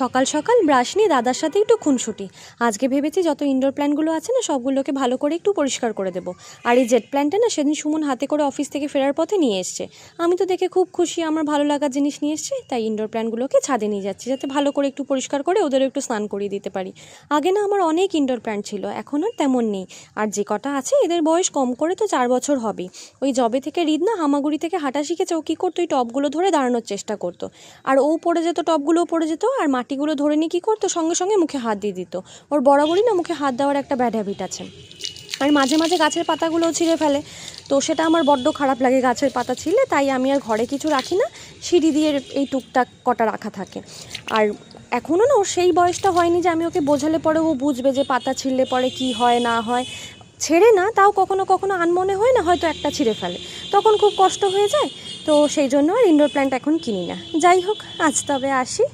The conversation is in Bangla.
সকাল সকাল ব্রাশ নিয়ে দাদার সাথে একটু খুনসুটি। আজকে ভেবেছি যত ইনডোর প্ল্যান্টগুলো আছে না সবগুলোকে ভালো করে একটু পরিষ্কার করে দেবো। আর এই জেট প্ল্যান্টটা না সেদিন সুমন হাতে করে অফিস থেকে ফেরার পথে নিয়ে এসছে। আমি তো দেখে খুব খুশি, আমার ভালো লাগার জিনিস নিয়ে এসছে, তাই ইনডোর প্ল্যান্টগুলোকে ছাদে নিয়ে যাচ্ছি যাতে ভালো করে একটু পরিষ্কার করে ওদেরও একটু স্নান করিয়ে দিতে পারি। আগে না আমার অনেক ইনডোর প্ল্যান্ট ছিল, এখন আর তেমন নেই। আর যে কটা আছে এদের বয়স কম করে তো 4 বছর হবেই। ওই জবে থেকে রিদ না হামাগুড়ি থেকে হাঁটা শিখেছে, ও কী করতো ওই টবগুলো ধরে দাঁড়ানোর চেষ্টা করতো, আর ও পড়ে যেত, টবগুলোও পড়ে যেত, আর মাটিগুলো ধরে নিয়ে কী করতো সঙ্গে সঙ্গে মুখে হাত দিয়ে দিত। ওর বরাবরই না মুখে হাত দেওয়ার একটা ব্যাড হ্যাবিট আছে। আর মাঝে মাঝে গাছের পাতাগুলোও ছিঁড়ে ফেলে, তো সেটা আমার বড্ড খারাপ লাগে গাছের পাতা ছিঁড়লে, তাই আমি আর ঘরে কিছু রাখি না, সিঁড়ি দিয়ে এই টুকটাক কটা রাখা থাকে। আর এখনও না ওর সেই বয়সটা হয়নি যে আমি ওকে বোঝালে পরে ও বুঝবে যে পাতা ছিঁড়লে পরে কি হয় না হয়। ছেড়ে না, তাও কখনো কখনো আনমনে হয় না হয়তো একটা ছিঁড়ে ফেলে, তখন খুব কষ্ট হয়ে যায়। তো সেই জন্য আর ইনডোর প্ল্যান্ট এখন কিনি না। যাই হোক, আজ তবে আসি।